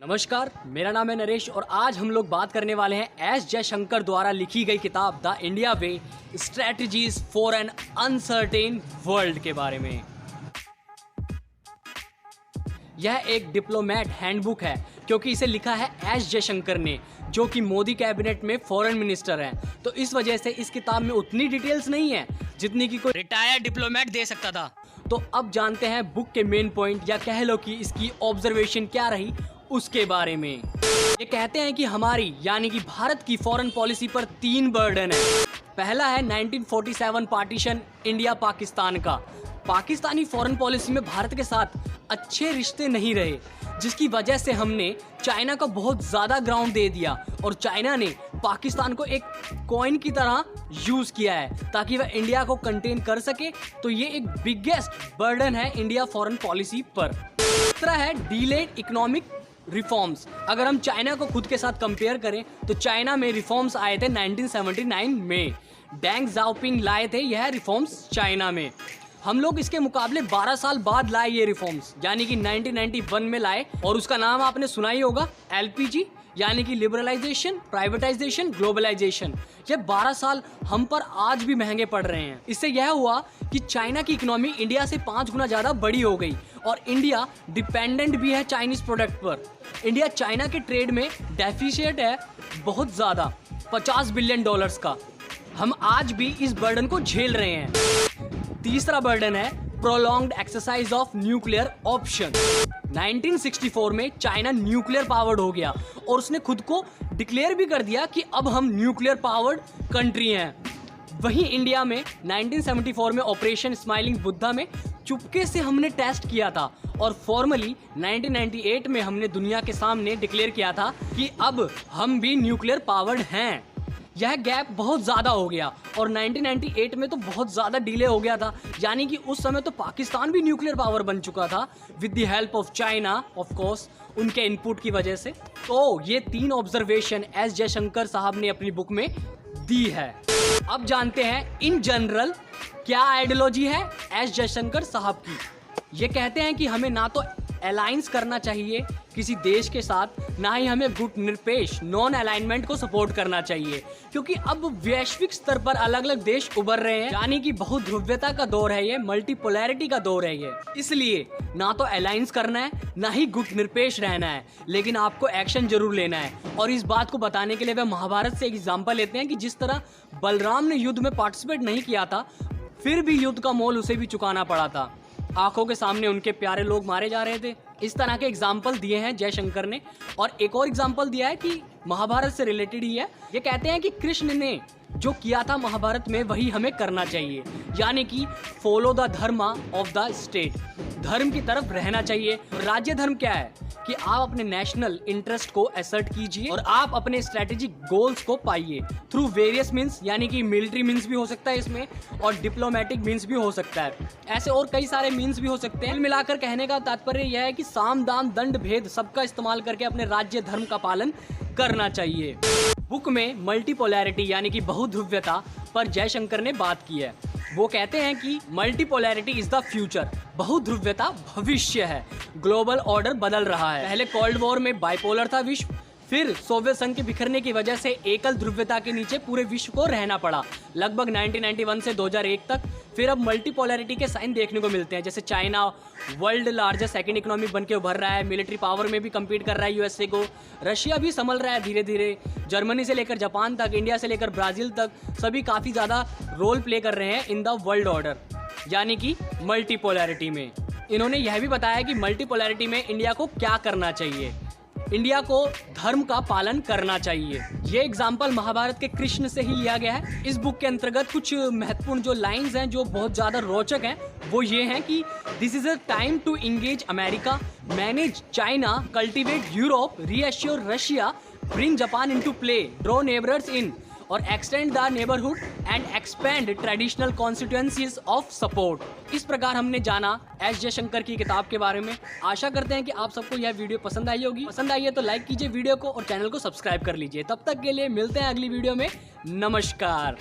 नमस्कार, मेरा नाम है नरेश और आज हम लोग बात करने वाले हैं एस जयशंकर द्वारा लिखी गई किताब the India way strategies for an uncertain world के बारे में। यह एक डिप्लोमेट हैंडबुक है क्योंकि इसे लिखा है एस जयशंकर ने, जो कि मोदी कैबिनेट में फॉरेन मिनिस्टर हैं। तो इस वजह से इस किताब में उतनी डिटेल्स नहीं है जितनी कि कोई रिटायर्ड डिप्लोमेट दे सकता था। तो अब जानते हैं बुक के मेन पॉइंट या कह लो कि इसकी ऑब्जर्वेशन क्या रही उसके बारे में। ये कहते हैं कि हमारी यानी कि भारत की फॉरेन पॉलिसी पर 3 बर्डन है। पहला है 1947 पार्टीशन इंडिया पाकिस्तान का। पाकिस्तानी फॉरेन पॉलिसी में भारत के साथ अच्छे रिश्ते नहीं रहे, जिसकी वजह से हमने चाइना को बहुत ज़्यादा ग्राउंड दे दिया और चाइना ने पाकिस्तान को एक कॉइन की तरह यूज़ किया है ताकि वह इंडिया को कंटेन कर सके। तो ये एक बिगेस्ट बर्डन है इंडिया फॉरेन पॉलिसी पर। दूसरा है डिलेड इकोनॉमिक रिफॉर्म्स। अगर हम चाइना को खुद के साथ कंपेयर करें तो चाइना में रिफॉर्म्स आए थे 1979 में। डेंग जाओपिंग लाए थे यह रिफॉर्म्स चाइना में। हम लोग इसके मुकाबले 12 साल बाद लाए ये रिफॉर्म्स, यानी कि 1991 में लाए, और उसका नाम आपने सुना ही होगा, LPG, यानी कि लिबरलाइजेशन, प्राइवेटाइजेशन, ग्लोबलाइजेशन। ये 12 साल हम पर आज भी महंगे पड़ रहे हैं। इससे यह हुआ कि चाइना की इकोनॉमी इंडिया से 5 गुना ज़्यादा बड़ी हो गई और इंडिया डिपेंडेंट भी है चाइनीज़ प्रोडक्ट पर। इंडिया चाइना के ट्रेड में डेफिशिएट है बहुत ज़्यादा, $50 बिलियन का। हम आज भी इस बर्डन को झेल रहे हैं। तीसरा बर्डन है prolonged exercise of nuclear option. 1964 में चाइना न्यूक्लियर पावर्ड हो गया और उसने खुद को डिक्लेयर भी कर दिया कि अब हम न्यूक्लियर पावर्ड कंट्री हैं। वहीं इंडिया में 1974 में ऑपरेशन स्माइलिंग बुद्धा में चुपके से हमने टेस्ट किया था और फॉर्मली 1998 में हमने दुनिया के सामने डिक्लेयर किया था कि अब हम भी न्यूक्लियर पावर्ड हैं। यह गैप बहुत ज़्यादा हो गया और 1998 में तो बहुत ज़्यादा डिले हो गया था, यानी कि उस समय तो पाकिस्तान भी न्यूक्लियर पावर बन चुका था with the help of China, of course उनके इनपुट की वजह से। तो ये 3 ऑब्जर्वेशन एस जयशंकर साहब ने अपनी बुक में दी है। अब जानते हैं इन जनरल क्या आइडियोलॉजी है एस जयशंकर साहब की। ये कहते हैं कि हमें ना तो अलायंस करना चाहिए किसी देश के साथ, ना ही हमें गुट निरपेक्ष नॉन अलाइनमेंट को सपोर्ट करना चाहिए, क्योंकि अब वैश्विक स्तर पर अलग अलग देश उभर रहे हैं, यानी कि बहुध्रुव्यता का दौर है ये, मल्टीपोलैरिटी का दौर है ये। इसलिए ना तो अलायंस करना है ना ही गुट निरपेक्ष रहना है, लेकिन आपको एक्शन जरूर लेना है। और इस बात को बताने के लिए वह महाभारत से एक एग्जाम्पल लेते हैं कि जिस तरह बलराम ने युद्ध में पार्टिसिपेट नहीं किया था, फिर भी युद्ध का मोल उसे भी चुकाना पड़ा था। आंखों के सामने उनके प्यारे लोग मारे जा रहे थे। इस तरह के एग्जाम्पल दिए हैं जयशंकर ने। और एक और एग्जाम्पल दिया है कि महाभारत से रिलेटेड ही है। ये कहते हैं कि कृष्ण ने जो किया था महाभारत में वही हमें करना चाहिए, यानी कि फॉलो द धर्म ऑफ द स्टेट, धर्म की तरफ रहना चाहिए। राज्य धर्म क्या है कि आप अपने नेशनल इंटरेस्ट को असर्ट कीजिए और आप अपने स्ट्रेटेजिक गोल्स को पाइए थ्रू वेरियस मीन्स, यानी कि मिलिट्री मीन्स भी हो सकता है इसमें और डिप्लोमेटिक मीन्स भी हो सकता है। ऐसे और कई सारे मीन्स भी हो सकते हैं। कुल मिलाकर कहने का तात्पर्य यह है कि साम दाम दंड भेद सबका इस्तेमाल करके अपने राज्य धर्म का पालन करना चाहिए। बुक में मल्टीपोलैरिटी यानी कि बहुध्रुव्यता पर जयशंकर ने बात की है। वो कहते हैं कि मल्टीपोलैरिटी इज द फ्यूचर, बहुध्रुव्यता भविष्य है। ग्लोबल ऑर्डर बदल रहा है। पहले कोल्ड वॉर में बाइपोलर था विश्व, फिर सोवियत संघ के बिखरने की वजह से एकल ध्रुव्यता के नीचे पूरे विश्व को रहना पड़ा लगभग 1991 से 2001 तक। फिर अब मल्टीपोलैरिटी के साइन देखने को मिलते हैं, जैसे China world largest second economy बन के उभर रहा है, मिलिट्री पावर में भी कम्पीट कर रहा है USA को। रशिया भी संभल रहा है धीरे धीरे। जर्मनी से लेकर जापान तक, इंडिया से लेकर ब्राज़ील तक सभी काफ़ी ज़्यादा रोल प्ले कर रहे हैं इन द वर्ल्ड ऑर्डर, यानी कि मल्टीपोलैरिटी में। इन्होंने यह भी बताया कि मल्टीपोलैरिटी में इंडिया को क्या करना चाहिए। इंडिया को धर्म का पालन करना चाहिए। ये एग्जाम्पल महाभारत के कृष्ण से ही लिया गया है। इस बुक के अंतर्गत कुछ महत्वपूर्ण जो लाइंस हैं जो बहुत ज़्यादा रोचक हैं वो ये हैं कि this is a time to engage America, manage China, cultivate Europe, reassure Russia, bring Japan into play, draw neighbours in और extend the neighbourhood and expand traditional constituencies of support. इस प्रकार हमने जाना एस जयशंकर की किताब के बारे में। आशा करते हैं कि आप सबको यह वीडियो पसंद आई होगी। पसंद आई है तो लाइक कीजिए वीडियो को और चैनल को सब्सक्राइब कर लीजिए। तब तक के लिए मिलते हैं अगली वीडियो में। नमस्कार।